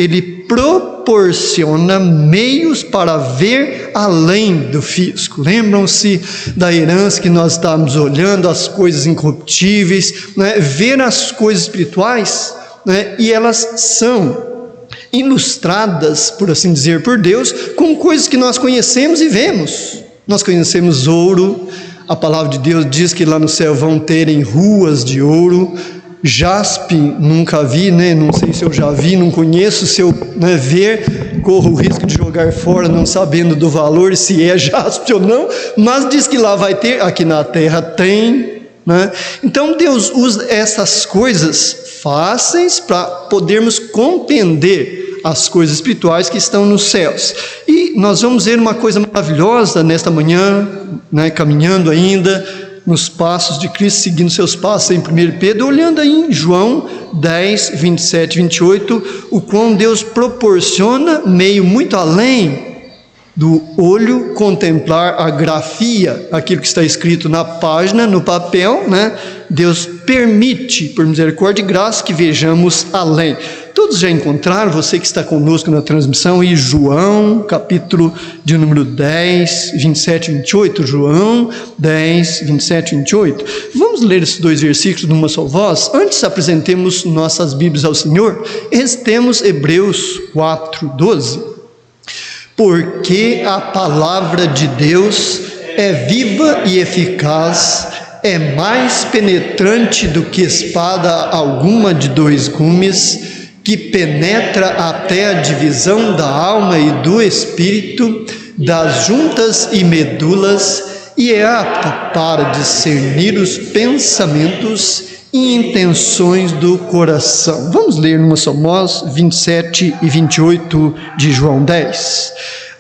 ele proporciona meios para ver além do físico. Lembram-se da herança que nós estávamos olhando, as coisas incorruptíveis, né? Ver as coisas espirituais, né? E elas são ilustradas, por assim dizer, por Deus, com coisas que nós conhecemos e vemos. Nós conhecemos ouro, a palavra de Deus diz que lá no céu vão terem ruas de ouro. Jaspe, nunca vi, né? Não sei se eu já vi, não conheço. Se eu ver, corro o risco de jogar fora, não sabendo do valor, se é jaspe ou não, mas diz que lá vai ter, aqui na terra tem, né? Então Deus usa essas coisas fáceis para podermos compreender as coisas espirituais que estão nos céus. E nós vamos ver uma coisa maravilhosa nesta manhã, né? Caminhando ainda nos passos de Cristo, seguindo seus passos em 1 Pedro, olhando aí em João 10, 27 e 28, o quão Deus proporciona meio muito além do olho contemplar a grafia, aquilo que está escrito na página, no papel, né? Deus permite, por misericórdia e graça, que vejamos além. Todos já encontraram, você que está conosco na transmissão, e João, capítulo de número 10, 27 e 28, João 10, 27 e 28. Vamos ler esses dois versículos numa só voz? Antes apresentemos nossas Bíblias ao Senhor, temos Hebreus 4, 12. Porque a palavra de Deus é viva e eficaz, é mais penetrante do que espada alguma de dois gumes, que penetra até a divisão da alma e do espírito, das juntas e medulas, e é apta para discernir os pensamentos e intenções do coração. Vamos ler numa só voz, 27 e 28 de João 10.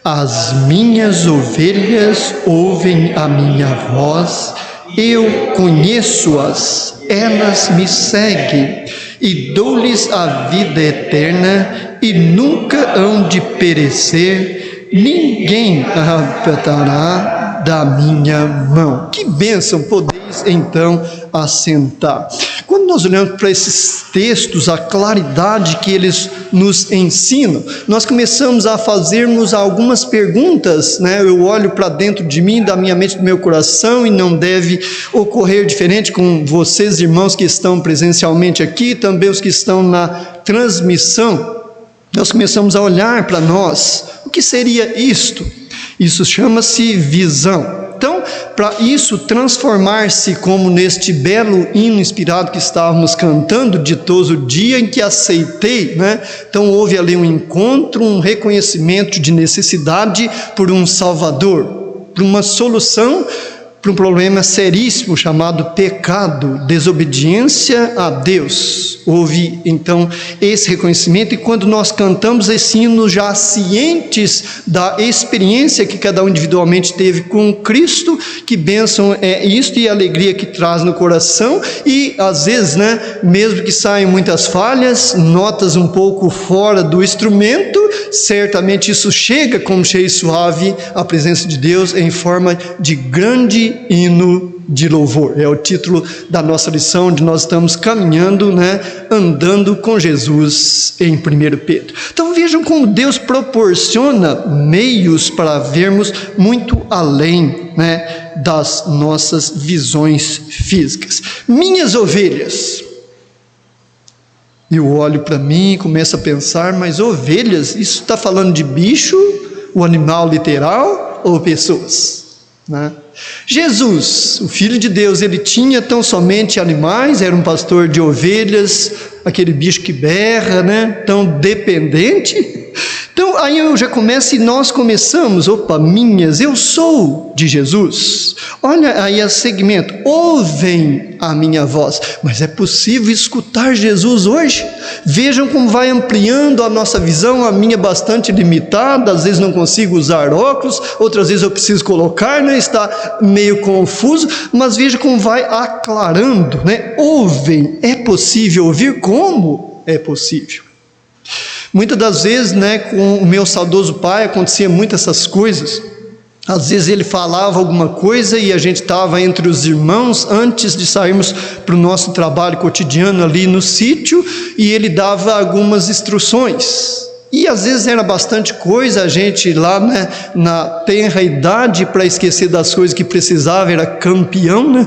As minhas ovelhas ouvem a minha voz, eu conheço-as, elas me seguem, e dou-lhes a vida eterna, e nunca hão de perecer, ninguém arrebatará da minha mão. Que bênção, podeis então assentar. Quando nós olhamos para esses textos, a claridade que eles nos ensinam, nós começamos a fazermos algumas perguntas, né? Eu olho para dentro de mim, da minha mente, do meu coração, e não deve ocorrer diferente com vocês, irmãos que estão presencialmente aqui, também os que estão na transmissão. Nós começamos a olhar para nós. O que seria isto? Isso chama-se visão. Então, para isso transformar-se, como neste belo hino inspirado que estávamos cantando, ditoso dia em que aceitei, né? Então houve ali um encontro, um reconhecimento de necessidade por um Salvador, por uma solução para um problema seríssimo chamado pecado, desobediência a Deus. Houve então esse reconhecimento, e quando nós cantamos esse hino já cientes da experiência que cada um individualmente teve com Cristo, que bênção é isto e a alegria que traz no coração, e às vezes, né, mesmo que saiam muitas falhas, notas um pouco fora do instrumento, certamente isso chega como cheio suave à presença de Deus em forma de grande hino de louvor. É o título da nossa lição, onde nós estamos caminhando, né, andando com Jesus em 1 Pedro. Então vejam como Deus proporciona meios para vermos muito além, né, das nossas visões físicas. Minhas ovelhas. Eu olho para mim e começo a pensar, mas ovelhas, isso está falando de bicho, o animal literal, ou pessoas? Né? Jesus, o Filho de Deus, ele tinha tão somente animais, era um pastor de ovelhas, aquele bicho que berra, né? Tão dependente. Então aí eu já começo e nós começamos, minhas, eu sou de Jesus. Olha aí a segmento, ouvem a minha voz. Mas é possível escutar Jesus hoje? Vejam como vai ampliando a nossa visão, a minha bastante limitada, às vezes não consigo usar óculos, outras vezes eu preciso colocar, né? Está meio confuso, mas veja como vai aclarando, né? Ouvem, é possível ouvir? Como é possível? Muitas das vezes, né, com o meu saudoso pai, acontecia muito essas coisas. Às vezes ele falava alguma coisa e a gente estava entre os irmãos antes de sairmos para o nosso trabalho cotidiano ali no sítio, e ele dava algumas instruções. E às vezes era bastante coisa, a gente lá, né, na tenra idade, para esquecer das coisas que precisava, era campeão, né?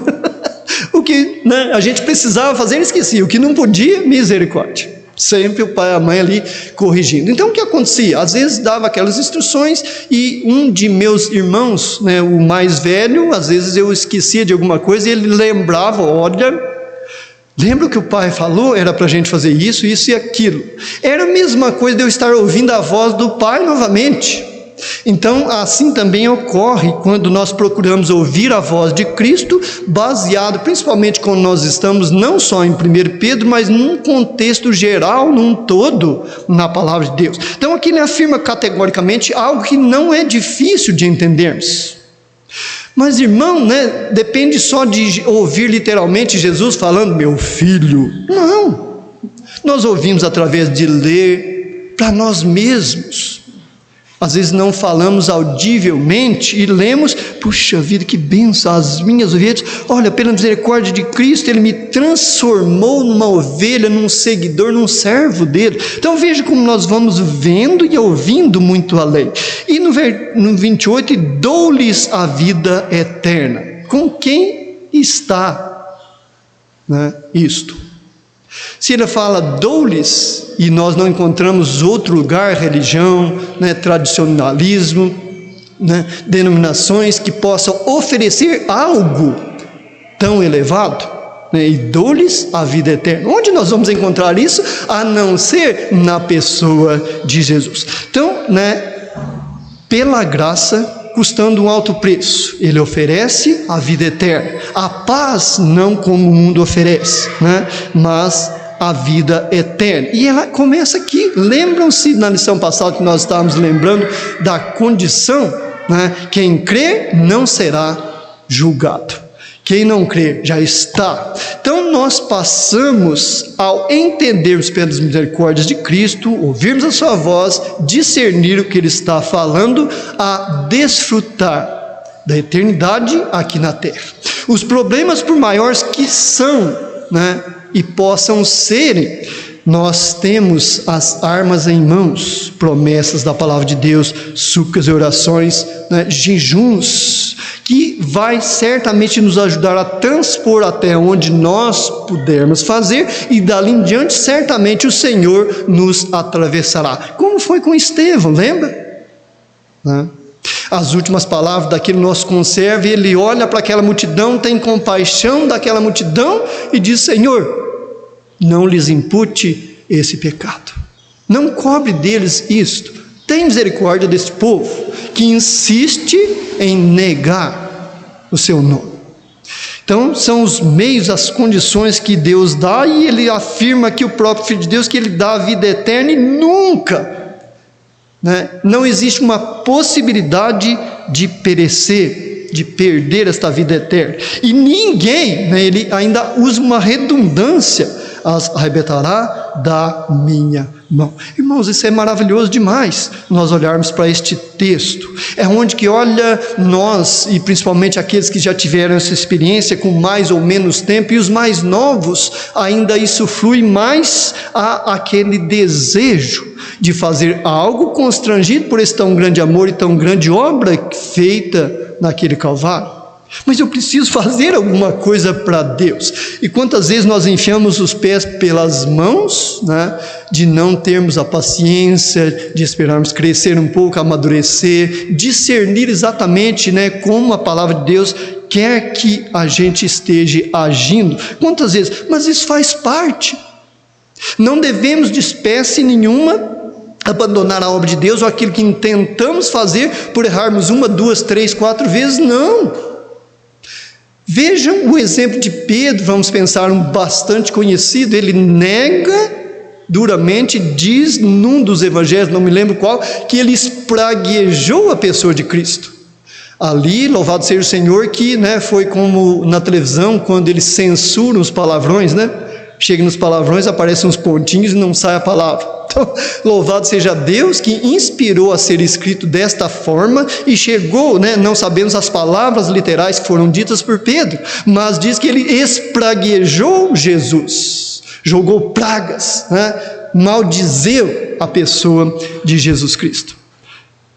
O que, né, a gente precisava fazer, esquecia. O que não podia, misericórdia. Sempre o pai e a mãe ali corrigindo. Então o que acontecia? Às vezes dava aquelas instruções e um de meus irmãos, né, o mais velho, às vezes eu esquecia de alguma coisa e ele lembrava, olha... Lembra o que o pai falou? Era para a gente fazer isso, isso e aquilo. Era a mesma coisa de eu estar ouvindo a voz do pai novamente. Então, assim também ocorre quando nós procuramos ouvir a voz de Cristo, baseado principalmente quando nós estamos não só em 1 Pedro, mas num contexto geral, num todo, na palavra de Deus. Então, aqui ele afirma categoricamente algo que não é difícil de entendermos. Mas, irmão, né, depende só de ouvir literalmente Jesus falando, meu filho. Não, nós ouvimos através de ler para nós mesmos. Às vezes não falamos audivelmente e lemos, puxa vida, que benção, as minhas ovelhas, olha, pela misericórdia de Cristo, Ele me transformou numa ovelha, num seguidor, num servo dele. Então veja como nós vamos vendo e ouvindo muito além. E no 28, dou-lhes a vida eterna. Com quem está, né, isto? Se ele fala dou-lhes, e nós não encontramos outro lugar, religião, né, tradicionalismo, né, denominações que possam oferecer algo tão elevado, né, e dou-lhes a vida eterna. Onde nós vamos encontrar isso? A não ser na pessoa de Jesus. Então, né, pela graça, custando um alto preço, Ele oferece a vida eterna, a paz não como o mundo oferece, né? Mas a vida eterna. E ela começa aqui. Lembram-se na lição passada que nós estávamos lembrando da condição, né? Quem crê não será julgado. Quem não crê já está. Então nós passamos, ao entendermos pelas misericórdias de Cristo, ouvirmos a sua voz, discernir o que Ele está falando, a desfrutar da eternidade aqui na terra. Os problemas, por maiores que são, né, e possam serem, nós temos as armas em mãos, promessas da palavra de Deus, súplicas e orações, né, jejuns, que vai certamente nos ajudar a transpor até onde nós pudermos fazer, e dali em diante certamente o Senhor nos atravessará, como foi com Estevão, lembra? Né? As últimas palavras daquele nosso conservo, ele olha para aquela multidão, tem compaixão daquela multidão e diz, Senhor, não lhes impute esse pecado, não cobre deles isto, tem misericórdia desse povo, que insiste em negar o seu nome. Então são os meios, as condições que Deus dá, e Ele afirma que o próprio Filho de Deus, que Ele dá a vida eterna e nunca, né, não existe uma possibilidade de perecer, de perder esta vida eterna, e ninguém, né, Ele ainda usa uma redundância, as arrebatará da minha mão. Irmãos, isso é maravilhoso demais, nós olharmos para este texto. É onde que, olha, nós, e principalmente aqueles que já tiveram essa experiência com mais ou menos tempo, e os mais novos, ainda isso flui mais a aquele desejo de fazer algo constrangido por esse tão grande amor e tão grande obra feita naquele Calvário. Mas eu preciso fazer alguma coisa para Deus. E quantas vezes nós enfiamos os pés pelas mãos, né, de não termos a paciência, de esperarmos crescer um pouco, amadurecer, discernir exatamente, né, como a palavra de Deus quer que a gente esteja agindo. Quantas vezes? Mas isso faz parte. Não devemos de espécie nenhuma abandonar a obra de Deus ou aquilo que intentamos fazer por errarmos 1, 2, 3, 4 vezes, não. Vejam o exemplo de Pedro, vamos pensar um bastante conhecido, ele nega duramente, diz num dos evangelhos, não me lembro qual, que ele espraguejou a pessoa de Cristo. Ali, louvado seja o Senhor, que, né, foi como na televisão, quando eles censuram os palavrões, né? Chega nos palavrões, aparecem uns pontinhos e não sai a palavra. Então, louvado seja Deus que inspirou a ser escrito desta forma e chegou, né, não sabemos as palavras literais que foram ditas por Pedro, mas diz que ele espraguejou Jesus, jogou pragas, né, maldizeu a pessoa de Jesus Cristo,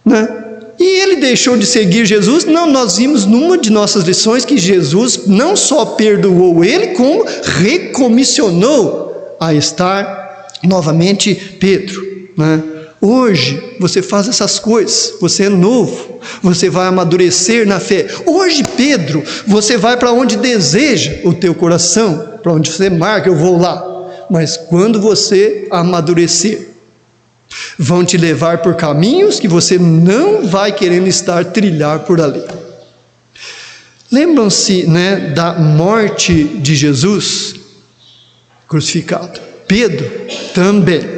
né? E ele deixou de seguir Jesus? Não, nós vimos numa de nossas lições que Jesus não só perdoou ele, como recomissionou a estar novamente Pedro, né? Hoje você faz essas coisas, você é novo, você vai amadurecer na fé. Hoje, Pedro, você vai para onde deseja o teu coração, para onde você marca, eu vou lá. Mas quando você amadurecer, vão te levar por caminhos que você não vai querendo trilhar por ali. Lembram-se, né, da morte de Jesus crucificado? Pedro também.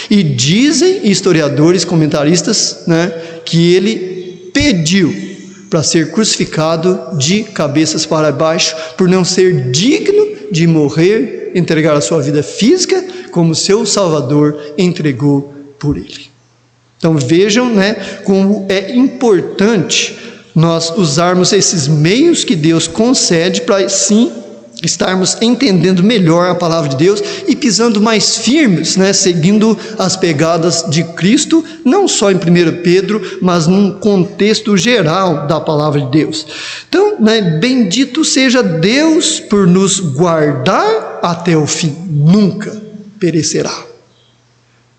E dizem historiadores, comentaristas, né, que ele pediu para ser crucificado de cabeças para baixo, por não ser digno de morrer, entregar a sua vida física, como seu Salvador entregou por ele. Então vejam, né, como é importante nós usarmos esses meios que Deus concede para sim estarmos entendendo melhor a palavra de Deus e pisando mais firmes, né, seguindo as pegadas de Cristo, não só em 1 Pedro, mas num contexto geral da palavra de Deus. Então, né, bendito seja Deus por nos guardar até o fim, nunca perecerá.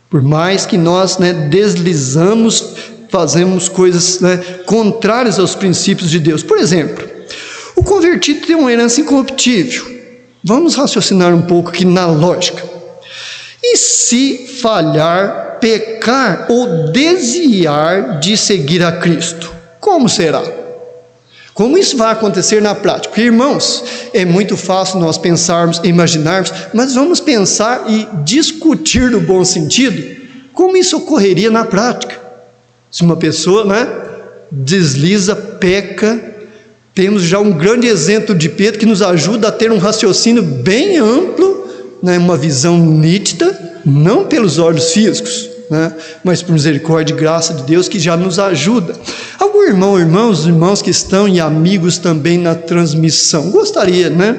Por mais que nós, né, deslizamos, fazemos coisas, né, contrárias aos princípios de Deus. Por exemplo, o convertido tem uma herança incorruptível. Vamos raciocinar um pouco aqui na lógica. E se falhar, pecar ou desviar de seguir a Cristo? Como será? Como isso vai acontecer na prática? Porque, irmãos, é muito fácil nós pensarmos, imaginarmos, mas vamos pensar e discutir no bom sentido, como isso ocorreria na prática. Se uma pessoa, né, desliza, peca, temos já um grande exemplo de Pedro que nos ajuda a ter um raciocínio bem amplo, né, uma visão nítida, não pelos olhos físicos, né, mas por misericórdia e graça de Deus que já nos ajuda. Algum irmão, os irmãos que estão e amigos também na transmissão, gostaria, né,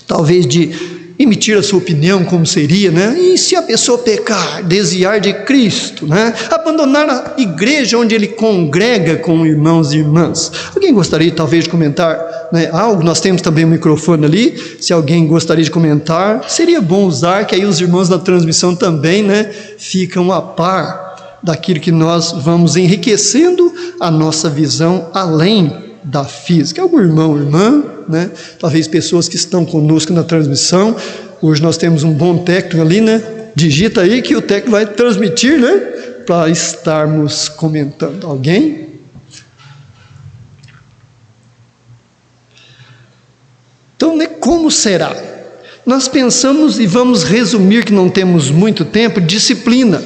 talvez de emitir a sua opinião, como seria, né? E se a pessoa pecar, desviar de Cristo, né? Abandonar a igreja onde ele congrega com irmãos e irmãs. Alguém gostaria talvez de comentar, né, algo? Nós temos também um microfone ali, se alguém gostaria de comentar, seria bom usar, que aí os irmãos na transmissão também, né, ficam a par daquilo que nós vamos enriquecendo a nossa visão além da física. Algum irmão, irmã, né? Talvez pessoas que estão conosco na transmissão. Hoje nós temos um bom técnico ali, né? Digita aí que o técnico vai transmitir, né, para estarmos comentando. Alguém? Então, né, como será? Nós pensamos e vamos resumir, que não temos muito tempo, disciplina.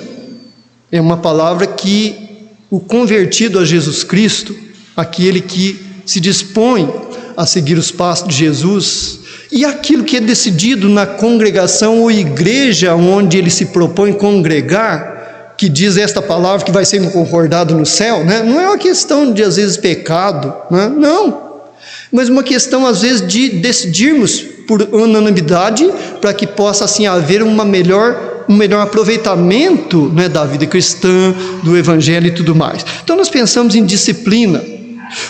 É uma palavra que o convertido a Jesus Cristo, aquele que se dispõe a seguir os passos de Jesus, e aquilo que é decidido na congregação ou igreja onde ele se propõe congregar, que diz esta palavra que vai ser concordado no céu, né? Não é uma questão de às vezes pecado, né? Não, mas uma questão às vezes de decidirmos por unanimidade, para que possa assim haver um melhor aproveitamento, né, da vida cristã, do evangelho e tudo mais. Então nós pensamos em disciplina.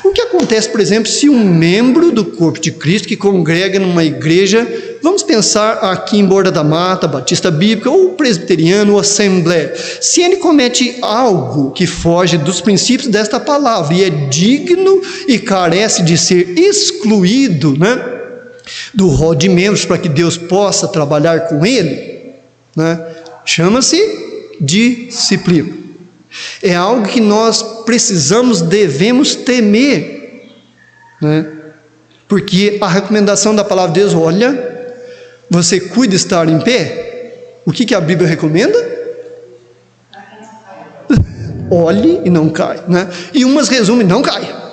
O que acontece, por exemplo, se um membro do corpo de Cristo que congrega numa igreja, vamos pensar aqui em Borda da Mata, Batista Bíblica, ou presbiteriano, ou Assembleia, se ele comete algo que foge dos princípios desta palavra e é digno e carece de ser excluído, né, do rol de membros para que Deus possa trabalhar com ele, né, chama-se disciplina. É algo que nós precisamos, devemos temer, né? Porque a recomendação da palavra de Deus, olha, você cuida de estar em pé. O que a Bíblia recomenda? Olhe e não cai, né? E umas resumem, não cai.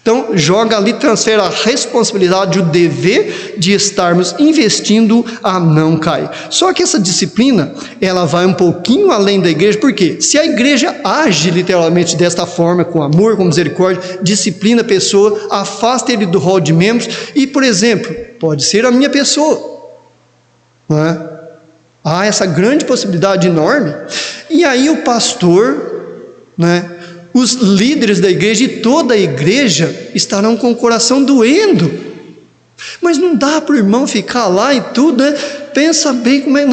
Então, joga ali, transfere a responsabilidade, o dever de estarmos investindo a não cair. Só que essa disciplina, ela vai um pouquinho além da igreja, porque se a igreja age literalmente desta forma, com amor, com misericórdia, disciplina a pessoa, afasta ele do rol de membros, e, por exemplo, pode ser a minha pessoa, não é? Há essa grande possibilidade enorme. E aí o pastor, né, os líderes da igreja e toda a igreja estarão com o coração doendo. Mas não dá para o irmão ficar lá e tudo, né? Pensa bem como é.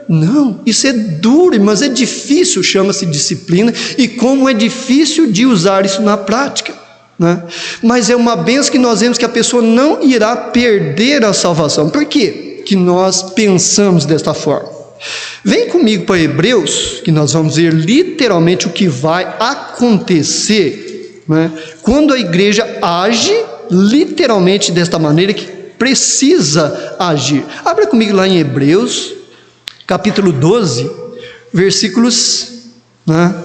Não, isso é duro, mas é difícil, chama-se disciplina, e como é difícil de usar isso na prática, né? Mas é uma bênção que nós vemos que a pessoa não irá perder a salvação. Por quê que nós pensamos desta forma? Vem comigo para Hebreus, que nós vamos ver literalmente o que vai acontecer, né, quando a igreja age literalmente desta maneira que precisa agir. Abra comigo lá em Hebreus, capítulo 12, versículos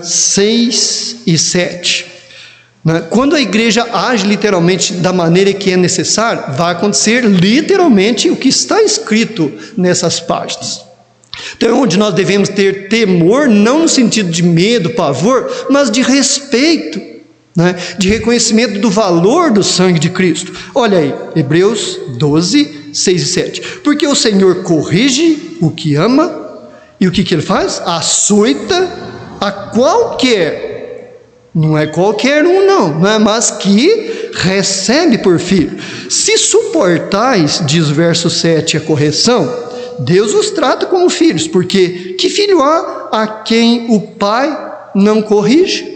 6 e 7. Quando a igreja age literalmente da maneira que é necessário, vai acontecer literalmente o que está escrito nessas páginas. Então, onde nós devemos ter temor, não no sentido de medo, pavor, mas de respeito, né? De reconhecimento do valor do sangue de Cristo. Olha aí, Hebreus 12, 6 e 7. Porque o Senhor corrige o que ama, e o que ele faz? Açoita a qualquer, não é qualquer um não é, mas que recebe por filho. Se suportais, diz o verso 7, a correção, Deus os trata como filhos, porque que filho há a quem o pai não corrige?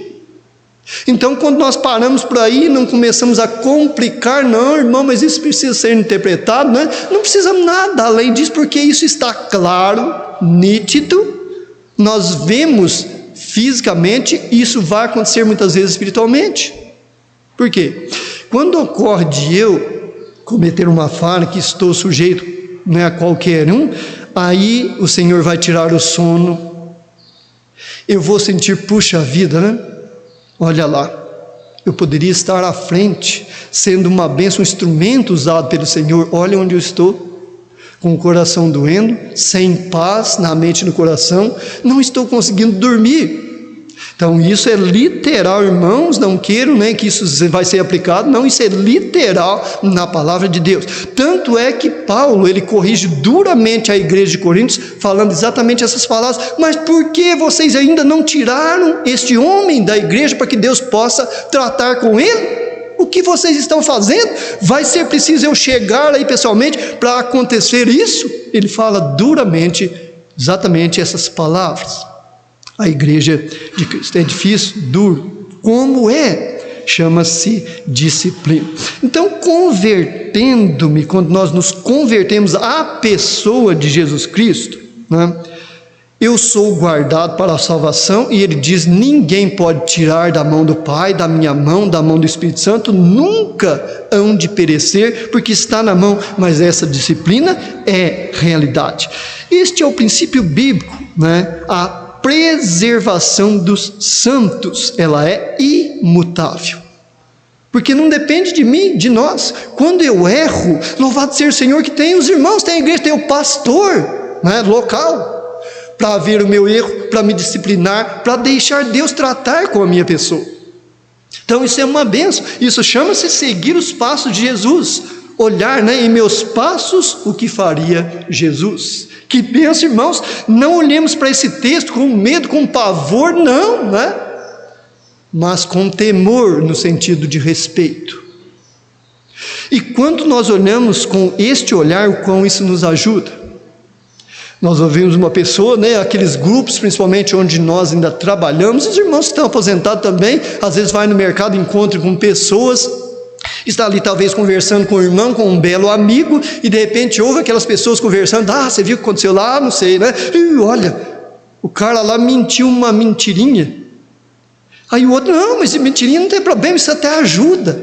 Então, quando nós paramos por aí, não começamos a complicar, não, irmão, mas isso precisa ser interpretado, né? Não precisamos nada além disso, porque isso está claro, nítido, nós vemos fisicamente, isso vai acontecer muitas vezes espiritualmente. Por quê? Quando ocorre de eu cometer uma falha que estou sujeito, não é a qualquer um, aí o Senhor vai tirar o sono, eu vou sentir, puxa vida, né? Olha lá, eu poderia estar à frente, sendo uma bênção, um instrumento usado pelo Senhor. Olha onde eu estou, com o coração doendo, sem paz na mente e no coração, não estou conseguindo dormir. Então isso é literal, irmãos, não queiram, né, que isso vai ser aplicado, não, isso é literal na palavra de Deus. Tanto é que Paulo, ele corrige duramente a igreja de Coríntios, falando exatamente essas palavras. Mas por que vocês ainda não tiraram este homem da igreja para que Deus possa tratar com ele? O que vocês estão fazendo? Vai ser preciso eu chegar aí pessoalmente para acontecer isso? Ele fala duramente exatamente essas palavras. A igreja de Cristo é difícil, duro. Como é? Chama-se disciplina. Então, convertendo-me, quando nós nos convertemos à pessoa de Jesus Cristo, né, eu sou guardado para a salvação, e ele diz, ninguém pode tirar da mão do Pai, da minha mão, da mão do Espírito Santo, nunca hão de perecer, porque está na mão, mas essa disciplina é realidade. Este é o princípio bíblico, né? A preservação dos santos, ela é imutável, porque não depende de mim, de nós. Quando eu erro, louvado seja o Senhor que tem os irmãos, tem a igreja, tem o pastor, né, local, para ver o meu erro, para me disciplinar, para deixar Deus tratar com a minha pessoa. Então isso é uma bênção, isso chama-se seguir os passos de Jesus, olhar, né, em meus passos o que faria Jesus. Que bênção, irmãos, não olhemos para esse texto com medo, com pavor, não, né? Mas com temor, no sentido de respeito. E quando nós olhamos com este olhar, o quão isso nos ajuda? Nós ouvimos uma pessoa, né, aqueles grupos, principalmente onde nós ainda trabalhamos, os irmãos que estão aposentados também, às vezes vai no mercado, encontra com pessoas, está ali talvez conversando com o irmão, com um belo amigo, e de repente ouve aquelas pessoas conversando, você viu o que aconteceu lá? Não sei, né? E olha, o cara lá mentiu uma mentirinha. Aí o outro, não, mas mentirinha não tem problema, isso até ajuda.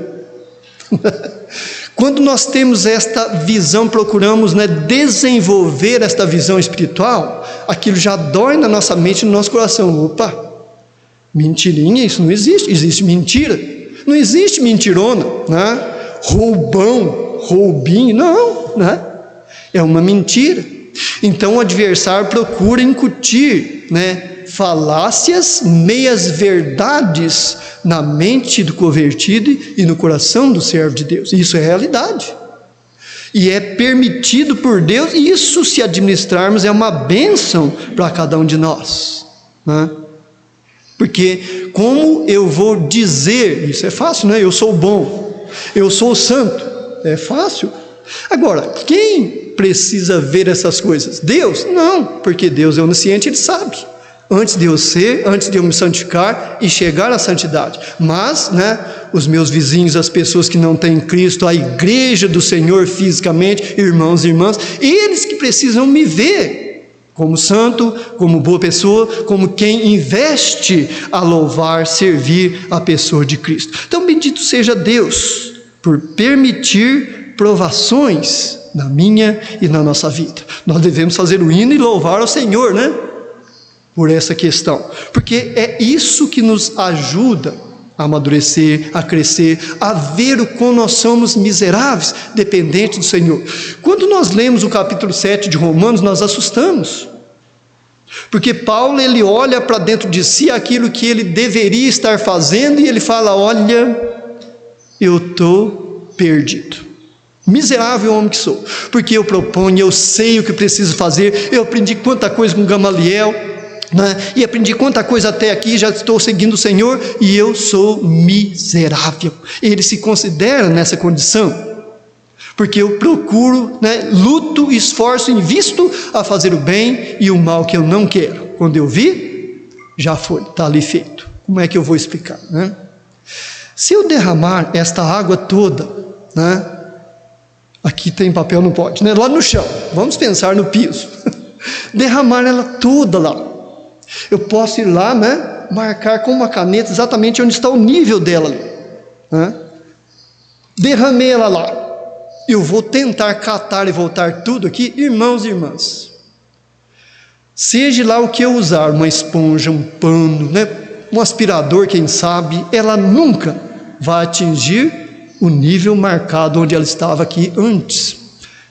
Quando nós temos esta visão, procuramos, né, desenvolver esta visão espiritual, aquilo já dói na nossa mente e no nosso coração. Opa, mentirinha, isso não existe, existe mentira. Não existe mentirona, né? Roubão, roubinho, não, né? É uma mentira. Então o adversário procura incutir, né, falácias, meias verdades na mente do convertido e no coração do servo de Deus. Isso é realidade. E é permitido por Deus, e isso, se administrarmos, é uma bênção para cada um de nós, né? Porque como eu vou dizer, isso é fácil, né? Eu sou bom, eu sou santo, é fácil. Agora, quem precisa ver essas coisas? Deus? Não, porque Deus é onisciente, Ele sabe. Antes de eu ser, antes de eu me santificar e chegar à santidade. Mas, né, os meus vizinhos, as pessoas que não têm Cristo, a igreja do Senhor fisicamente, irmãos e irmãs, eles que precisam me ver como santo, como boa pessoa, como quem investe a louvar, servir a pessoa de Cristo. Então, bendito seja Deus por permitir provações na minha e na nossa vida. Nós devemos fazer o hino e louvar ao Senhor, né? Por essa questão, porque é isso que nos ajuda a amadurecer, a crescer, a ver o quão nós somos miseráveis, dependentes do Senhor. Quando nós lemos o capítulo 7 de Romanos, nós assustamos, porque Paulo, ele olha para dentro de si aquilo que ele deveria estar fazendo, e ele fala: olha, eu estou perdido, miserável homem que sou, porque eu proponho, eu sei o que preciso fazer, eu aprendi quanta coisa com Gamaliel, né? E aprendi quanta coisa até aqui, já estou seguindo o Senhor, e eu sou miserável. Ele se considera nessa condição, porque eu procuro, né, luto, esforço, invisto a fazer o bem, e o mal que eu não quero, quando eu vi, já foi, está ali feito. Como é que eu vou explicar, né? Se eu derramar esta água toda, né, aqui tem papel, não pode, né, lá no chão, vamos pensar no piso, derramar ela toda lá, eu posso ir lá, né, marcar com uma caneta exatamente onde está o nível dela ali, né? Derramei ela lá, eu vou tentar catar e voltar tudo aqui, irmãos e irmãs, seja lá o que eu usar, uma esponja, um pano, né, um aspirador, quem sabe, ela nunca vai atingir o nível marcado onde ela estava aqui antes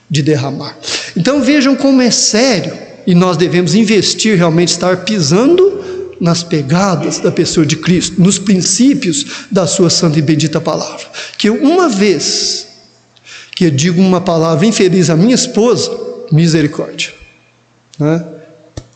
de derramar. Então vejam como é sério, e nós devemos investir, realmente estar pisando nas pegadas da pessoa de Cristo, nos princípios da sua santa e bendita palavra. Que uma vez que eu digo uma palavra infeliz à minha esposa, misericórdia, né?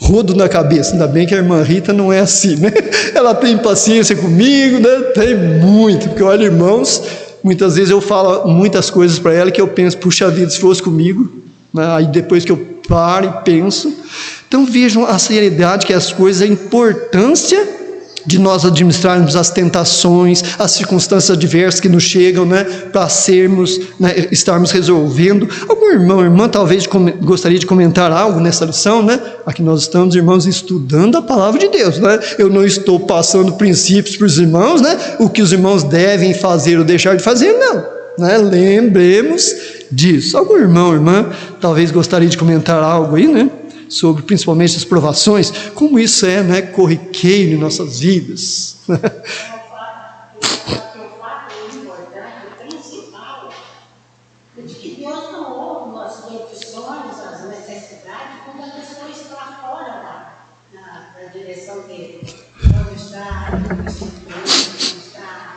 Rodo na cabeça. Ainda bem que a irmã Rita não é assim, né? Ela tem paciência comigo, né? Tem muito, porque olha, irmãos, muitas vezes eu falo muitas coisas para ela que eu penso, puxa vida, se fosse comigo, né? Aí depois que eu paro e penso. Então vejam a seriedade que as coisas, a importância de nós administrarmos as tentações, as circunstâncias adversas que nos chegam, né, para sermos, né, estarmos resolvendo. Algum irmão, irmã, talvez gostaria de comentar algo nessa lição, né? Aqui nós estamos, irmãos, estudando a palavra de Deus, né? Eu não estou passando princípios para os irmãos, né? O que os irmãos devem fazer ou deixar de fazer, não, né? Lembremos disso. Algum irmão, irmã, talvez gostaria de comentar algo aí, né, sobre principalmente as provações, como isso é, né, corriqueiro em nossas vidas. O fato importante, o principal, de que Deus não ouve as petições, as necessidades, quando a pessoa está fora da direção dele, quando está quando está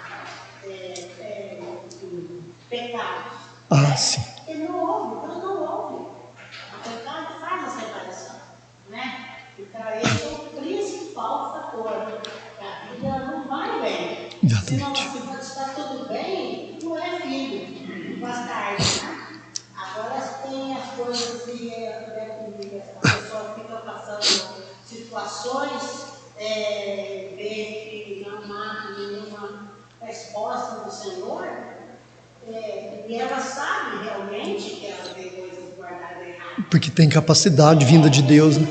pecado. Ah, sim. Ele não ouve, Deus não ouve. O pecado faz a separação, né? Então, esse é o principal fator. A vida não vai bem. Exatamente. Se está tudo bem, não é filho. Faz tarde, né? Agora tem as coisas que a pessoa fica passando situações, vê que não há nenhuma resposta do Senhor. E ela sabe realmente que ela tem coisas guardadas erradas. Porque tem capacidade vinda de Deus, né?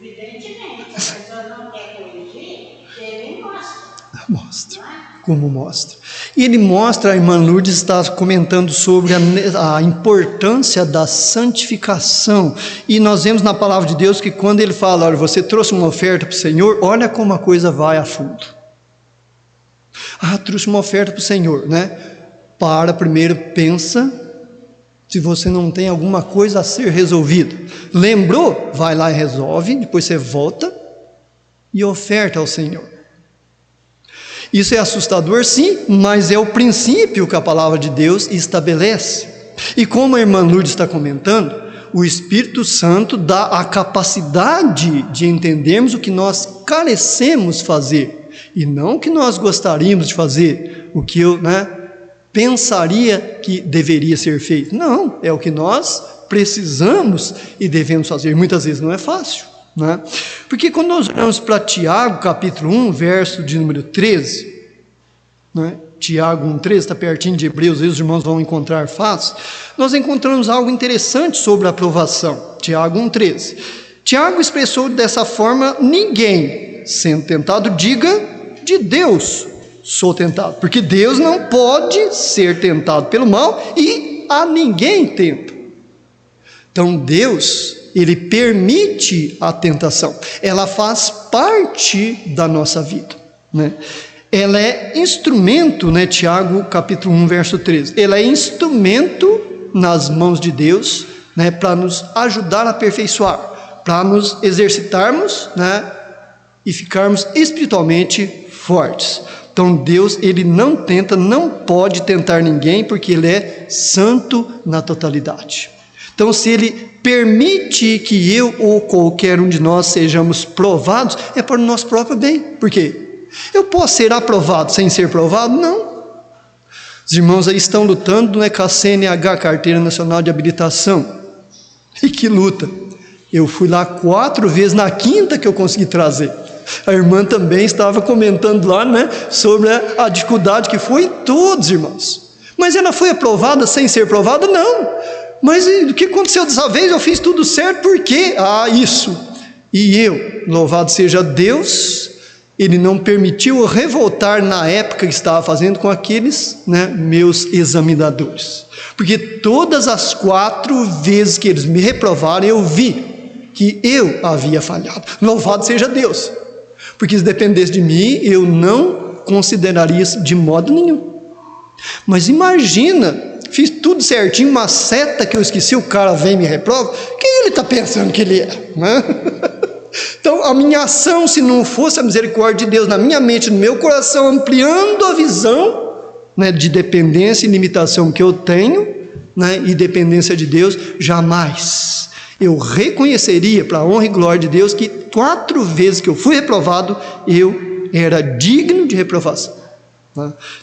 Evidentemente, a pessoa não quer corrigir, ele mostra. Mostra, como mostra. E ele mostra, a irmã Lourdes está comentando sobre a importância da santificação. E nós vemos na palavra de Deus que quando ele fala, olha, você trouxe uma oferta para o Senhor, olha como a coisa vai a fundo. Ah, trouxe uma oferta para o Senhor, né? Para, primeiro pensa se você não tem alguma coisa a ser resolvida. Lembrou? Vai lá e resolve, depois você volta e oferta ao Senhor. Isso é assustador, sim, mas é o princípio que a palavra de Deus estabelece. E como a irmã Lourdes está comentando, o Espírito Santo dá a capacidade de entendermos o que nós carecemos fazer, e não o que nós gostaríamos de fazer, o que eu pensaria que deveria ser feito. Não, é o que nós precisamos e devemos fazer. Muitas vezes não é fácil, porque quando nós olhamos para Tiago, capítulo 1, verso de número 13, Tiago 1,13, está pertinho de Hebreus, aí os irmãos vão encontrar fácil, nós encontramos algo interessante sobre a aprovação. Tiago 1,13. Tiago expressou dessa forma: ninguém, sendo tentado, diga, de Deus sou tentado, porque Deus não pode ser tentado pelo mal e a ninguém tenta. Então Deus, Ele permite a tentação, ela faz parte da nossa vida, Ela é instrumento, Tiago capítulo 1, verso 13, ela é instrumento nas mãos de Deus, para nos ajudar a aperfeiçoar, para nos exercitarmos, e ficarmos espiritualmente fortes. Então Deus, Ele não tenta, não pode tentar ninguém, porque Ele é santo na totalidade. Então, se Ele permite que eu ou qualquer um de nós sejamos provados, é para o nosso próprio bem. Por quê? Eu posso ser aprovado sem ser provado? Não. Os irmãos aí estão lutando com a CNH, Carteira Nacional de Habilitação. E que luta! Eu fui lá 4 vezes, na 5ª que eu consegui trazer. A irmã também estava comentando lá, sobre a dificuldade que foi em todos, irmãos. Mas ela foi aprovada sem ser aprovada? Não. Mas o que aconteceu dessa vez? Eu fiz tudo certo, por quê? Isso. E eu, louvado seja Deus, Ele não permitiu eu revoltar na época que estava fazendo com aqueles, meus examinadores. Porque todas as 4 vezes que eles me reprovaram, eu vi que eu havia falhado. Louvado seja Deus. Porque se dependesse de mim, eu não consideraria isso de modo nenhum. Mas imagina, fiz tudo certinho, uma seta que eu esqueci, o cara vem e me reprova. Quem ele está pensando que ele é? Então, a minha ação, se não fosse a misericórdia de Deus na minha mente, no meu coração, ampliando a visão de dependência e limitação que eu tenho, e dependência de Deus, jamais eu reconheceria, para a honra e glória de Deus, que 4 vezes que eu fui reprovado, eu era digno de reprovação.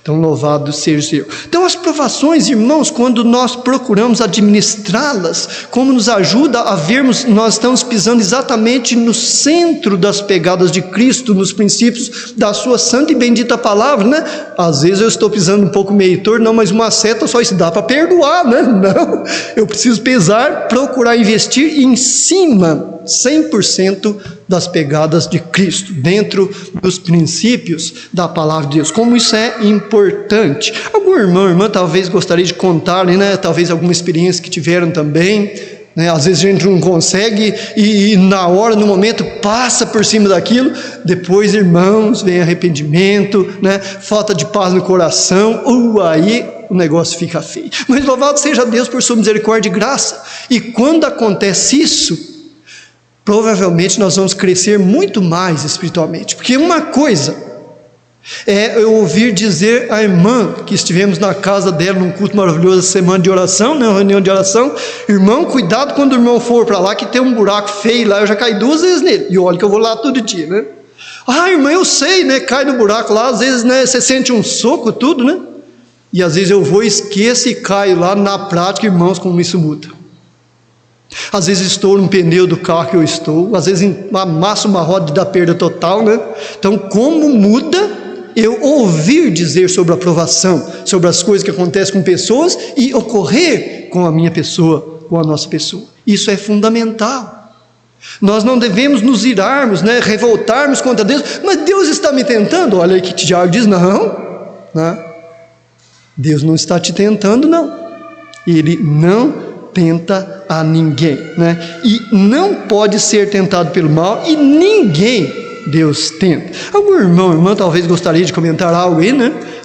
Então, louvado seja o Senhor. Então, as provações, irmãos, quando nós procuramos administrá-las, como nos ajuda a vermos, nós estamos pisando exatamente no centro das pegadas de Cristo, nos princípios da sua santa e bendita palavra, Às vezes eu estou pisando um pouco meio torto, não, mas uma seta só se dá para perdoar, Não, eu preciso pesar, procurar investir em cima, 100% das pegadas de Cristo, dentro dos princípios da palavra de Deus. Como isso é importante. Algum irmão ou irmã talvez gostaria de contar, talvez alguma experiência que tiveram também, Às vezes a gente não consegue e na hora, no momento, passa por cima daquilo. Depois, irmãos, vem arrependimento, falta de paz no coração, aí o negócio fica feio. Mas louvado seja Deus por sua misericórdia e graça. E quando acontece isso, provavelmente nós vamos crescer muito mais espiritualmente. Porque uma coisa é eu ouvir dizer à irmã, que estivemos na casa dela num culto maravilhoso, semana de oração, uma reunião de oração: irmão, cuidado quando o irmão for para lá, que tem um buraco feio lá, eu já caí 2 vezes nele, e olha que eu vou lá todo dia, irmã, eu sei, cai no buraco lá, às vezes, você sente um soco, tudo, e às vezes eu vou, esqueço e caio lá. Na prática, irmãos, como isso muda. Às vezes estouro um pneu do carro que eu estou, às vezes amasso uma roda e dá perda total, Então, como muda eu ouvir dizer sobre a aprovação, sobre as coisas que acontecem com pessoas e ocorrer com a minha pessoa, com a nossa pessoa. Isso é fundamental. Nós não devemos nos irarmos, revoltarmos contra Deus. Mas Deus está me tentando? Olha aí que Tiago diz: não, Deus não está te tentando, não. Ele não tenta a ninguém, e não pode ser tentado pelo mal, e ninguém Deus tenta. Algum irmão, irmã, talvez gostaria de comentar algo aí,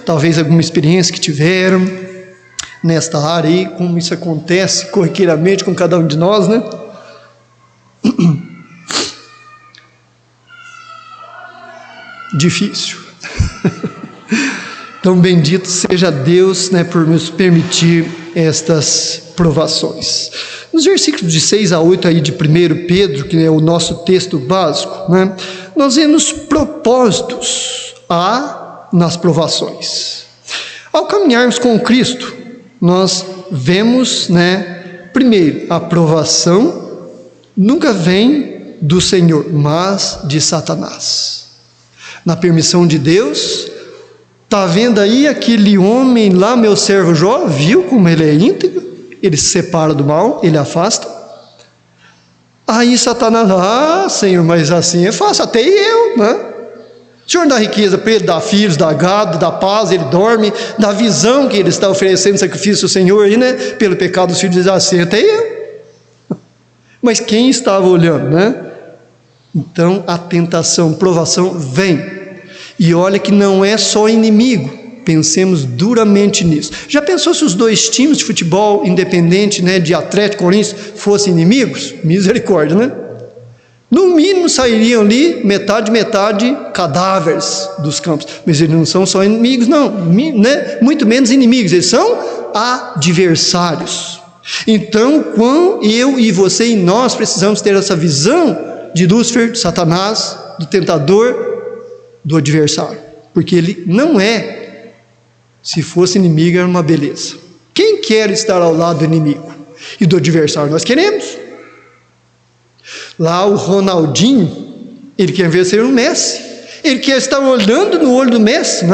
talvez alguma experiência que tiveram nesta área aí, como isso acontece corriqueiramente com cada um de nós, Difícil. Então, bendito seja Deus, por nos permitir estas provações. Nos versículos de 6 a 8 aí de 1 Pedro, que é o nosso texto básico, né, nós vemos propósitos nas provações. Ao caminharmos com Cristo, nós vemos, primeiro, a provação nunca vem do Senhor, mas de Satanás. Na permissão de Deus, está vendo aí aquele homem lá, meu servo Jó, viu como ele é íntegro? Ele se separa do mal, ele afasta. Aí Satanás, Senhor, mas assim é fácil, até eu, né? O Senhor dá riqueza para ele, dá filhos, dá gado, dá paz, ele dorme, dá visão que ele está oferecendo sacrifício ao Senhor aí, pelo pecado dos filhos, diz assim, até eu. Mas quem estava olhando, Então a tentação, provação vem. E olha que não é só inimigo. Pensemos duramente nisso. Já pensou se os dois times de futebol independente, de Atlético Corinthians, fossem inimigos? Misericórdia, No mínimo sairiam ali metade cadáveres dos campos. Mas eles não são só inimigos, não, muito menos inimigos, eles são adversários. Então, eu e você e nós precisamos ter essa visão de Lúcifer, de Satanás, do tentador, do adversário. Porque ele não é. Se fosse inimigo, era uma beleza. Quem quer estar ao lado do inimigo e do adversário? Nós queremos. Lá o Ronaldinho, ele quer vencer o Messi. Ele quer estar olhando no olho do Messi,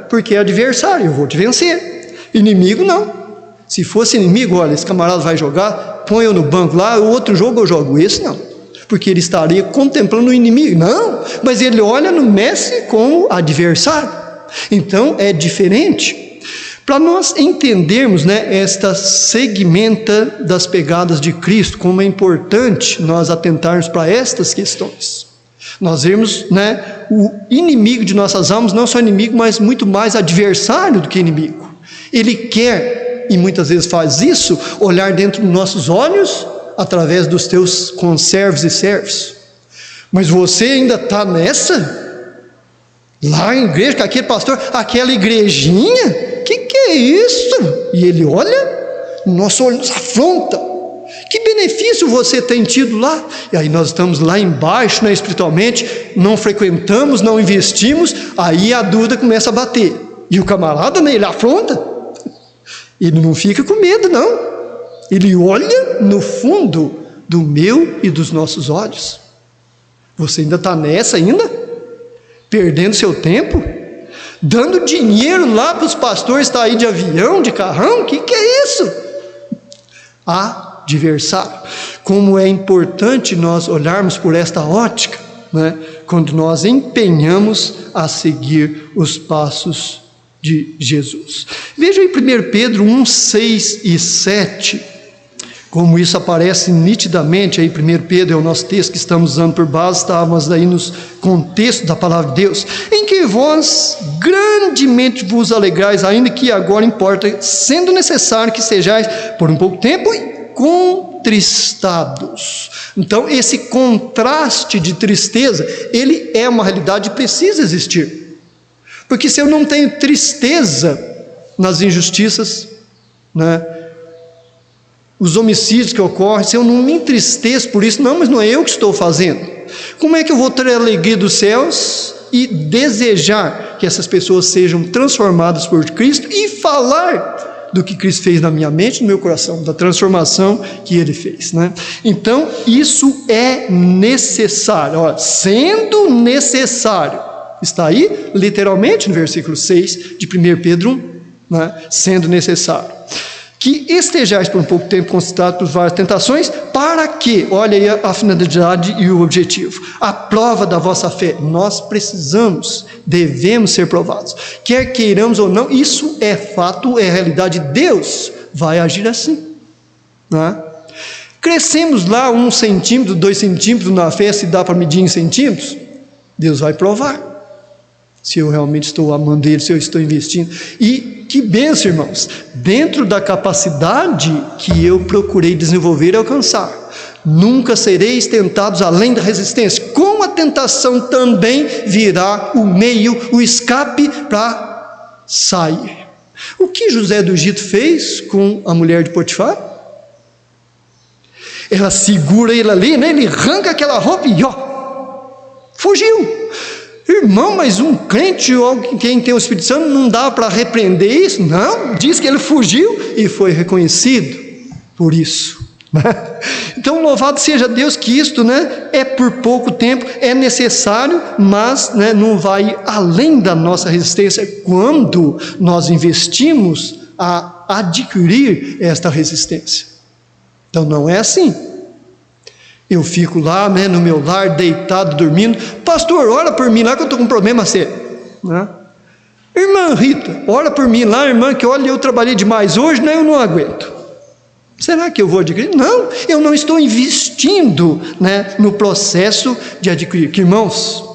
Porque é adversário, eu vou te vencer. Inimigo, não. Se fosse inimigo, olha, esse camarada vai jogar, põe eu no banco lá, o outro jogo eu jogo. Esse não. Porque ele estaria contemplando o inimigo. Não, mas ele olha no Messi como adversário. Então é diferente. Para nós entendermos, esta segmenta das pegadas de Cristo, como é importante nós atentarmos para estas questões. Nós vemos, o inimigo de nossas almas, não só inimigo, mas muito mais adversário do que inimigo. Ele quer, e muitas vezes faz isso, olhar dentro dos nossos olhos, através dos teus conservos e servos. Mas você ainda está nessa? Lá em igreja, com aquele pastor, aquela igrejinha, que é isso? E ele olha, o nosso olho nos afronta. Que benefício você tem tido lá? E aí nós estamos lá embaixo, espiritualmente, não frequentamos, não investimos, aí a dúvida começa a bater. E o camarada, ele afronta. Ele não fica com medo, não. Ele olha no fundo do meu e dos nossos olhos. Você ainda está nessa ainda? Perdendo seu tempo? Dando dinheiro lá para os pastores estar aí de avião, de carrão? Que é isso? Adversário. Como é importante nós olharmos por esta ótica, quando nós empenhamos a seguir os passos de Jesus. Veja aí 1 Pedro 1, 6 e 7, como isso aparece nitidamente aí. 1 Pedro é o nosso texto que estamos usando por base, estávamos aí nos contexto da palavra de Deus, em que vós grandemente vos alegrais, ainda que agora importa, sendo necessário que sejais por um pouco tempo contristados. Então esse contraste de tristeza, ele é uma realidade que precisa existir, porque se eu não tenho tristeza nas injustiças, os homicídios que ocorrem, se eu não me entristeço por isso, não, mas não é eu que estou fazendo, como é que eu vou ter a alegria dos céus e desejar que essas pessoas sejam transformadas por Cristo e falar do que Cristo fez na minha mente, no meu coração, da transformação que Ele fez, Então isso é necessário, sendo necessário, está aí literalmente no versículo 6 de 1 Pedro 1, sendo necessário que estejais por um pouco tempo concentrados por várias tentações, para que, olha aí a finalidade e o objetivo, a prova da vossa fé. Nós precisamos, devemos ser provados, quer queiramos ou não, isso é fato, é realidade, Deus vai agir assim, Crescemos lá 1 centímetro, 2 centímetros na fé, se dá para medir em centímetros, Deus vai provar, se eu realmente estou amando Ele, se eu estou investindo. E que bênção, irmãos, dentro da capacidade que eu procurei desenvolver e alcançar, nunca sereis tentados além da resistência. Com a tentação também virá o meio, o escape para sair. O que José do Egito fez com a mulher de Potifar? Ela segura ele ali, né? Ele arranca aquela roupa e fugiu. Irmão, mas um crente ou quem tem o Espírito Santo não dá para repreender isso? Não, diz que ele fugiu e foi reconhecido por isso. Então louvado seja Deus que isto, né, é por pouco tempo, é necessário, mas, né, não vai além da nossa resistência quando nós investimos a adquirir esta resistência. Então não é assim. Eu fico lá, né, no meu lar, deitado, dormindo. Pastor, ora por mim lá que eu estou com um problema sério, né? Irmã Rita, ora por mim lá, irmã, que olha, eu trabalhei demais hoje, né, eu não aguento. Será que eu vou adquirir? Não, eu não estou investindo, né, no processo de adquirir. Que, irmãos,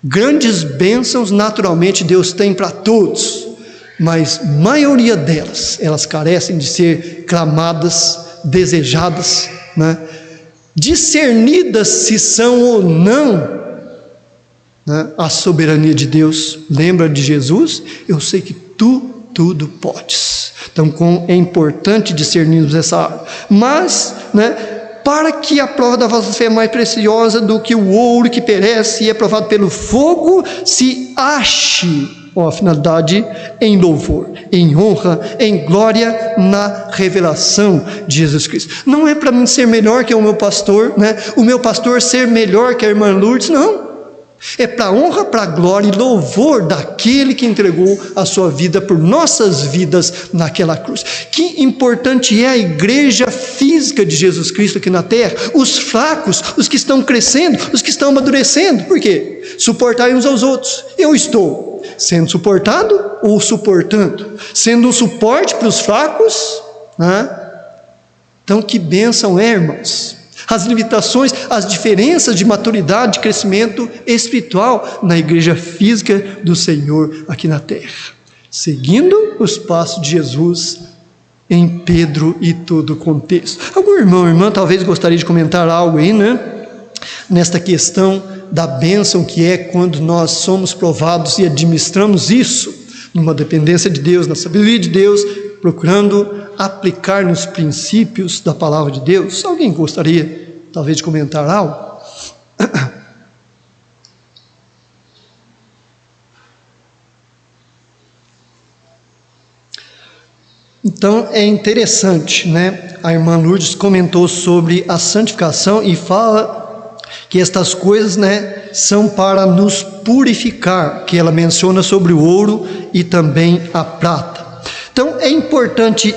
grandes bênçãos naturalmente Deus tem para todos, mas maioria delas, elas carecem de ser clamadas, desejadas, né, discernidas se são ou não, né, a soberania de Deus. Lembra de Jesus? Eu sei que tu tudo podes. Então é importante discernirmos essa área. Mas, né, para que a prova da vossa fé é mais preciosa do que o ouro que perece e é provado pelo fogo, se ache, a finalidade, em louvor, em honra, em glória, na revelação de Jesus Cristo. Não é para mim ser melhor que o meu pastor, né? O meu pastor ser melhor que a irmã Lourdes, não. É para honra, para glória e louvor daquele que entregou a sua vida por nossas vidas naquela cruz. Que importante é a igreja física de Jesus Cristo aqui na terra, os fracos, os que estão crescendo, os que estão amadurecendo. Por quê? Suportai uns aos outros. Eu estou sendo suportado ou suportando? Sendo um suporte para os fracos, né? Então que bênção é, irmãos? As limitações, as diferenças de maturidade, de crescimento espiritual na igreja física do Senhor aqui na terra, seguindo os passos de Jesus em Pedro e todo o contexto. Algum irmão ou irmã talvez gostaria de comentar algo aí, né? Nesta questão da bênção que é quando nós somos provados e administramos isso numa dependência de Deus, na sabedoria de Deus, procurando aplicar nos princípios da palavra de Deus. Alguém gostaria talvez de comentar algo? Então é interessante, né? A irmã Lourdes comentou sobre a santificação e fala que estas coisas, né, são para nos purificar, que ela menciona sobre o ouro e também a prata. Então é importante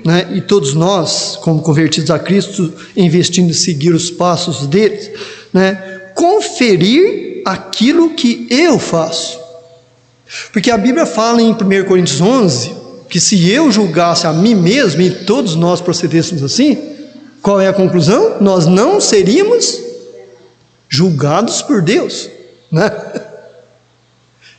né, e todos nós, como convertidos a Cristo, investindo em seguir os passos deles, né, conferir aquilo que eu faço. Porque a Bíblia fala em 1 Coríntios 11, que se eu julgasse a mim mesmo e todos nós procedêssemos assim, qual é a conclusão? Nós não seríamos julgados por Deus, né?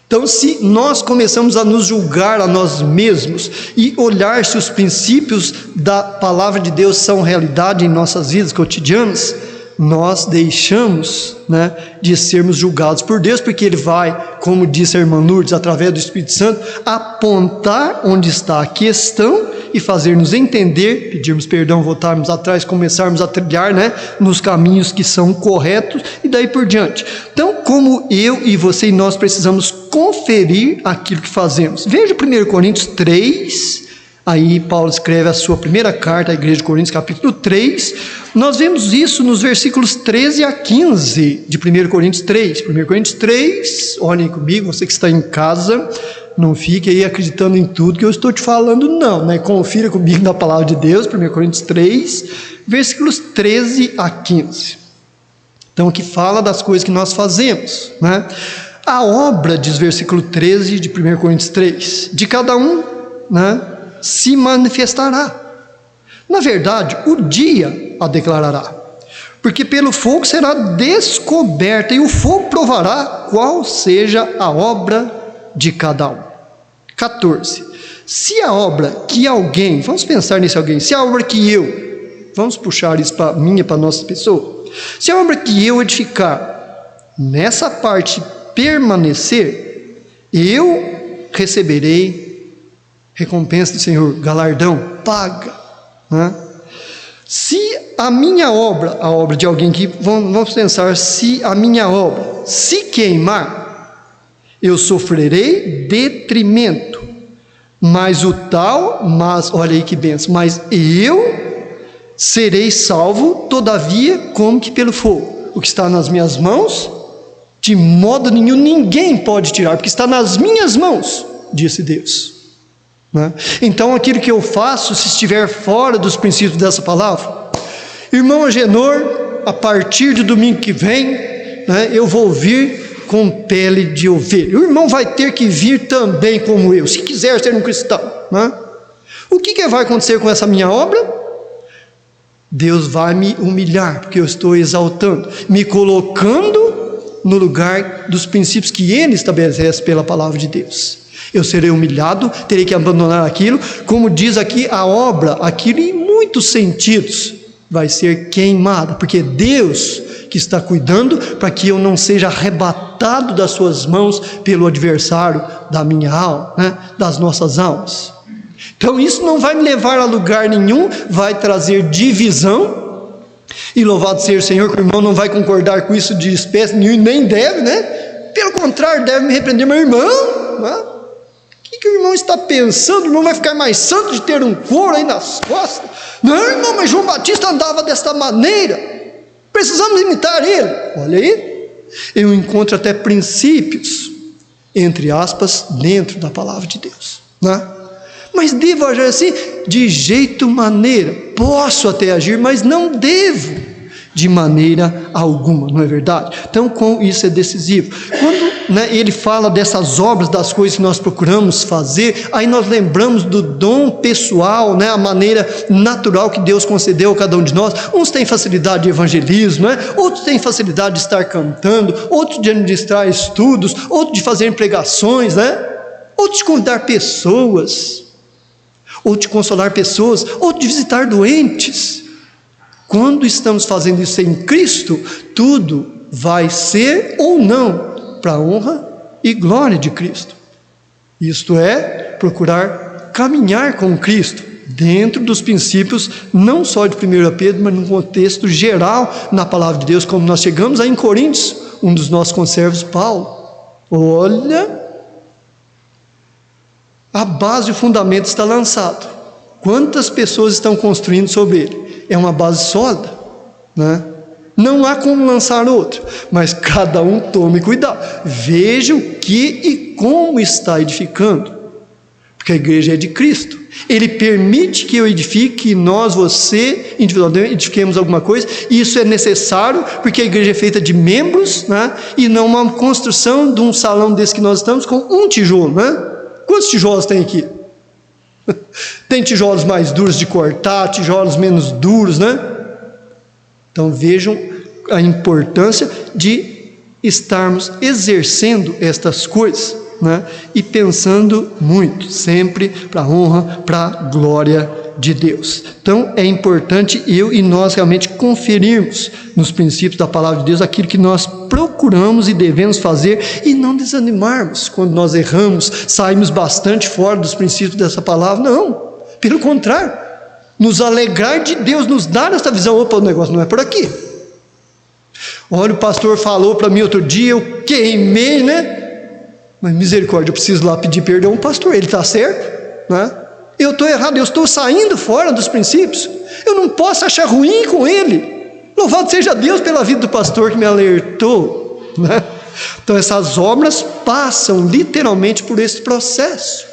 Então, se nós começamos a nos julgar a nós mesmos e olhar se os princípios da palavra de Deus são realidade em nossas vidas cotidianas, nós deixamos, né, de sermos julgados por Deus, porque Ele vai, como disse a irmã Lourdes, através do Espírito Santo, apontar onde está a questão e fazer-nos entender, pedirmos perdão, voltarmos atrás, começarmos a trilhar, né, nos caminhos que são corretos e daí por diante. Então, como eu e você e nós precisamos conferir aquilo que fazemos. Veja 1 Coríntios 3, aí Paulo escreve a sua primeira carta à igreja de Coríntios, capítulo 3, nós vemos isso nos versículos 13 a 15 de 1 Coríntios 3. 1 Coríntios 3, olhem comigo, você que está em casa, não fique aí acreditando em tudo que eu estou te falando, não, né? Confira comigo na palavra de Deus, 1 Coríntios 3, versículos 13 a 15. Então aqui fala das coisas que nós fazemos, né? A obra, diz versículo 13 de 1 Coríntios 3, de cada um, né, se manifestará. Na verdade, o dia a declarará, porque pelo fogo será descoberta, e o fogo provará qual seja a obra de cada um. 14. Se a obra que alguém, vamos pensar nesse alguém, se a obra que eu, vamos puxar isso para minha, para nossa pessoa, se a obra que eu edificar, nessa parte permanecer, eu receberei recompensa do Senhor, galardão, paga, né? Se a minha obra, a obra de alguém que, vamos pensar, se a minha obra se queimar, eu sofrerei detrimento, mas olha aí que bênção, mas eu serei salvo, todavia, como que pelo fogo. O que está nas minhas mãos, de modo nenhum ninguém pode tirar, porque está nas minhas mãos, disse Deus. Né? Então aquilo que eu faço, se estiver fora dos princípios dessa palavra, irmão Agenor, a partir de domingo que vem, né, eu vou vir com pele de ovelha. O irmão vai ter que vir também como eu, se quiser ser um cristão, né? O que vai acontecer com essa minha obra? Deus vai me humilhar, porque eu estou exaltando, me colocando no lugar dos princípios que Ele estabelece pela palavra de Deus. Eu serei humilhado, terei que abandonar aquilo, como diz aqui a obra, aquilo em muitos sentidos vai ser queimada, porque Deus que está cuidando para que eu não seja arrebatado das suas mãos pelo adversário da minha alma, né? Das nossas almas. Então isso não vai me levar a lugar nenhum, vai trazer divisão, e louvado seja o Senhor que o irmão não vai concordar com isso de espécie nenhuma, nem deve, né? Pelo contrário, deve me repreender, meu irmão, né? O que o irmão está pensando? O irmão vai ficar mais santo de ter um couro aí nas costas? Não, irmão, mas João Batista andava desta maneira, precisamos imitar ele. Olha aí, eu encontro até princípios, entre aspas, dentro da palavra de Deus, né? Mas devo agir assim? De jeito maneira, posso até agir, mas não devo de maneira alguma, não é verdade? Então com isso é decisivo. Quando, né, ele fala dessas obras, das coisas que nós procuramos fazer, aí nós lembramos do dom pessoal, né, a maneira natural que Deus concedeu a cada um de nós. Uns têm facilidade de evangelismo, né? Outros têm facilidade de estar cantando, outros de administrar estudos, outros de fazer pregações, né? Outros de convidar pessoas, ou de consolar pessoas, ou de visitar doentes. Quando estamos fazendo isso em Cristo, tudo vai ser ou não para a honra e glória de Cristo. Isto é, procurar caminhar com Cristo, dentro dos princípios, não só de 1 Pedro, mas num contexto geral na palavra de Deus, como nós chegamos aí em Coríntios, um dos nossos conservos, Paulo. Olha, a base e o fundamento está lançado. Quantas pessoas estão construindo sobre ele? É uma base sólida, né? Não há como lançar outro, mas cada um tome cuidado, veja o que e como está edificando, porque a igreja é de Cristo. Ele permite que eu edifique, que nós, você, individualmente, edifiquemos alguma coisa, e isso é necessário, porque a igreja é feita de membros, né? E não uma construção de um salão desse que nós estamos com um tijolo, né? Quantos tijolos tem aqui? Tem tijolos mais duros de cortar, tijolos menos duros, né? Então vejam a importância de estarmos exercendo estas coisas, né? E pensando muito, sempre para a honra, para a glória de Deus. Então é importante eu e nós realmente conferirmos nos princípios da palavra de Deus aquilo que nós procuramos e devemos fazer, e não desanimarmos quando nós erramos, saímos bastante fora dos princípios dessa palavra. Não, pelo contrário, nos alegrar de Deus nos dar essa visão. Opa, o negócio não é por aqui. Olha, o pastor falou para mim outro dia, eu queimei, né? Mas misericórdia, eu preciso lá pedir perdão ao pastor, ele está certo, né? Eu estou errado, eu estou saindo fora dos princípios, eu não posso achar ruim com ele. Louvado seja Deus pela vida do pastor que me alertou, né? Então essas obras passam literalmente por esse processo,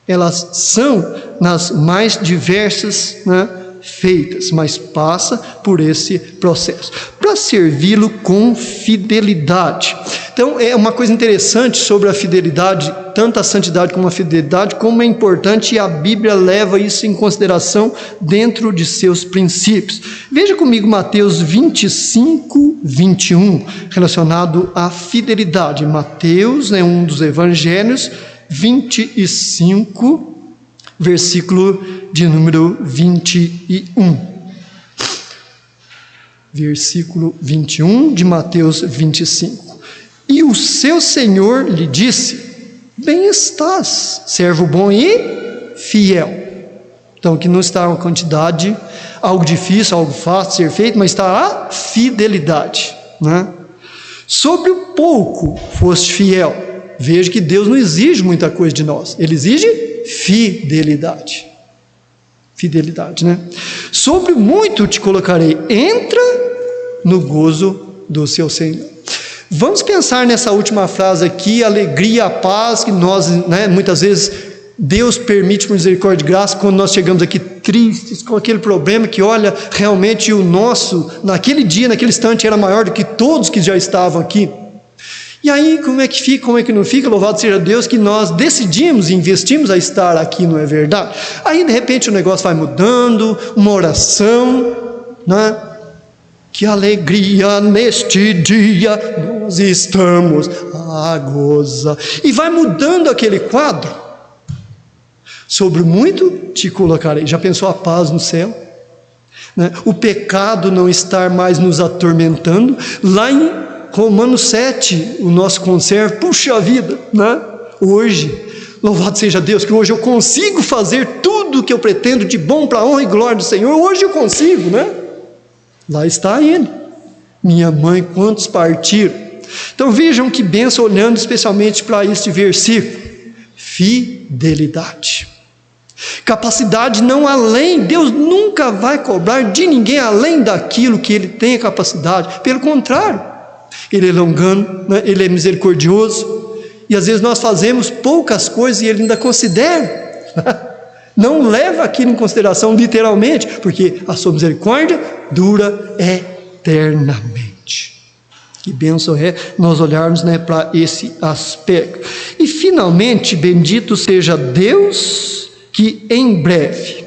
elas são nas mais diversas, né, feitas, mas passa por esse processo, para servi-lo com fidelidade. Então é uma coisa interessante sobre a fidelidade, tanto a santidade como a fidelidade, como é importante, e a Bíblia leva isso em consideração dentro de seus princípios. Veja comigo Mateus 25, 21, relacionado à fidelidade. Mateus é um dos evangelhos, 25, versículo de número 21. Versículo 21 de Mateus 25. E o seu Senhor lhe disse: bem estás, servo bom e fiel. Então, que não está uma quantidade, algo difícil, algo fácil de ser feito, mas está a fidelidade, né? Sobre o pouco foste fiel. Veja que Deus não exige muita coisa de nós, Ele exige fidelidade. Fidelidade, né? Sobre muito te colocarei, entra no gozo do seu Senhor. Vamos pensar nessa última frase aqui, a alegria, a paz, que nós, né, muitas vezes, Deus permite por misericórdia e graça, quando nós chegamos aqui tristes, com aquele problema que, olha, realmente o nosso, naquele dia, naquele instante, era maior do que todos que já estavam aqui. E aí, como é que fica, como é que não fica? Louvado seja Deus que nós decidimos e investimos a estar aqui, não é verdade? Aí, de repente, o negócio vai mudando, uma oração, né? Que alegria neste dia nós estamos a gozar. E vai mudando aquele quadro. Sobre muito te colocarei. Já pensou a paz no céu? Né? O pecado não estar mais nos atormentando. Lá em Romanos 7, o nosso conservo, puxa vida, né? Hoje, louvado seja Deus, que hoje eu consigo fazer tudo o que eu pretendo de bom para a honra e glória do Senhor. Hoje eu consigo, né? Lá está Ele. Minha mãe, quantos partiram? Então vejam que bênção, olhando especialmente para este versículo. Fidelidade. Capacidade não além. Deus nunca vai cobrar de ninguém além daquilo que Ele tem a capacidade. Pelo contrário, Ele é longano, né? Ele é misericordioso. E às vezes nós fazemos poucas coisas e Ele ainda considera. Não leva aquilo em consideração literalmente, porque a sua misericórdia dura eternamente. Que bênção é nós olharmos, né, para esse aspecto. E finalmente, bendito seja Deus, que em breve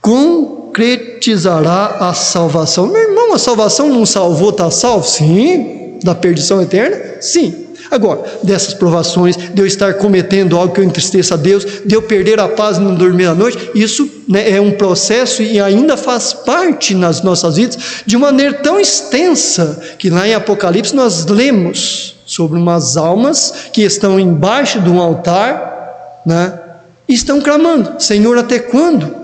concretizará a salvação. Meu irmão, a salvação não salvou, está salvo? Sim. Da perdição eterna? Sim. Agora, dessas provações, de eu estar cometendo algo que eu entristeça a Deus, de eu perder a paz e não dormir à noite, isso, né, é um processo e ainda faz parte nas nossas vidas de uma maneira tão extensa, que lá em Apocalipse nós lemos sobre umas almas que estão embaixo de um altar, né, e estão clamando: Senhor, até quando?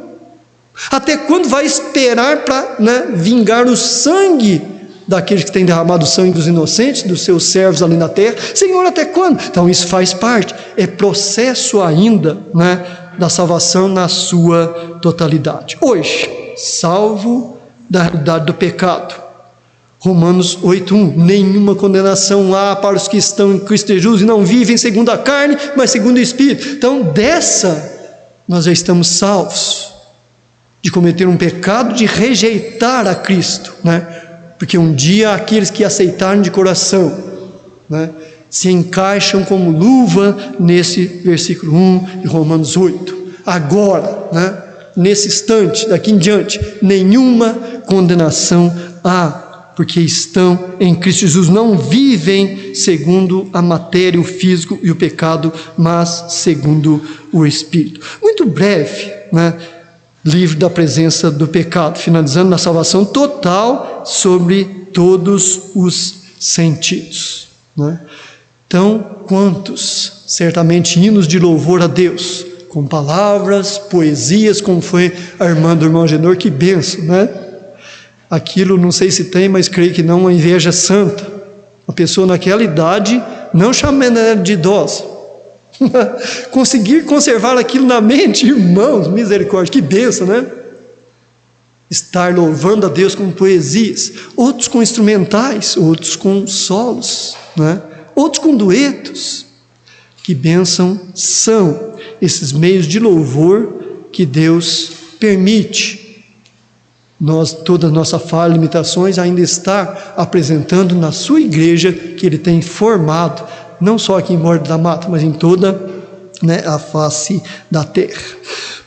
Até quando vai esperar para, né, vingar o sangue daqueles que têm derramado o sangue dos inocentes, dos seus servos ali na terra? Senhor, até quando? Então isso faz parte, é processo ainda, né, da salvação na sua totalidade. Hoje, salvo da realidade do pecado. Romanos 8:1, nenhuma condenação há para os que estão em Cristo Jesus e não vivem segundo a carne, mas segundo o Espírito. Então dessa, nós já estamos salvos de cometer um pecado, de rejeitar a Cristo, né? Porque um dia aqueles que aceitaram de coração, né, se encaixam como luva nesse versículo 1 de Romanos 8. Agora, né, nesse instante, daqui em diante, nenhuma condenação há, porque estão em Cristo Jesus, não vivem segundo a matéria, o físico e o pecado, mas segundo o Espírito. Muito breve, né? Livre da presença do pecado, finalizando na salvação total sobre todos os sentidos, né? Então, quantos, certamente, hinos de louvor a Deus, com palavras, poesias, como foi a irmã do irmão Genor, que benção, né? Aquilo, não sei se tem, mas creio que não, uma inveja santa. A pessoa naquela idade, não chamando ela de idosa, conseguir conservar aquilo na mente, irmãos, misericórdia, que bênção, né? Estar louvando a Deus com poesias, outros com instrumentais, outros com solos, né? Outros com duetos. Que bênção são esses meios de louvor que Deus permite nós, toda a nossa falha, limitações, ainda estar apresentando na sua igreja que Ele tem formado, não só aqui em Borda da Mata, mas em toda, né, a face da terra.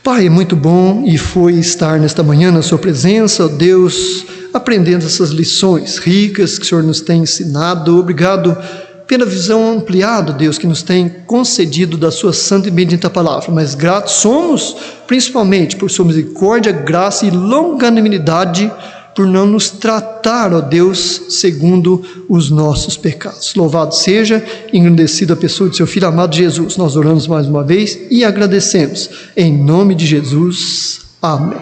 Pai, é muito bom e foi estar nesta manhã na sua presença, ó Deus, aprendendo essas lições ricas que o Senhor nos tem ensinado. Obrigado pela visão ampliada, Deus, que nos tem concedido da sua santa e bendita palavra, mas gratos somos principalmente por sua misericórdia, graça e longanimidade, por não nos tratar, ó Deus, segundo os nossos pecados. Louvado seja, engrandecida a pessoa de seu Filho amado Jesus. Nós oramos mais uma vez e agradecemos. Em nome de Jesus, amém.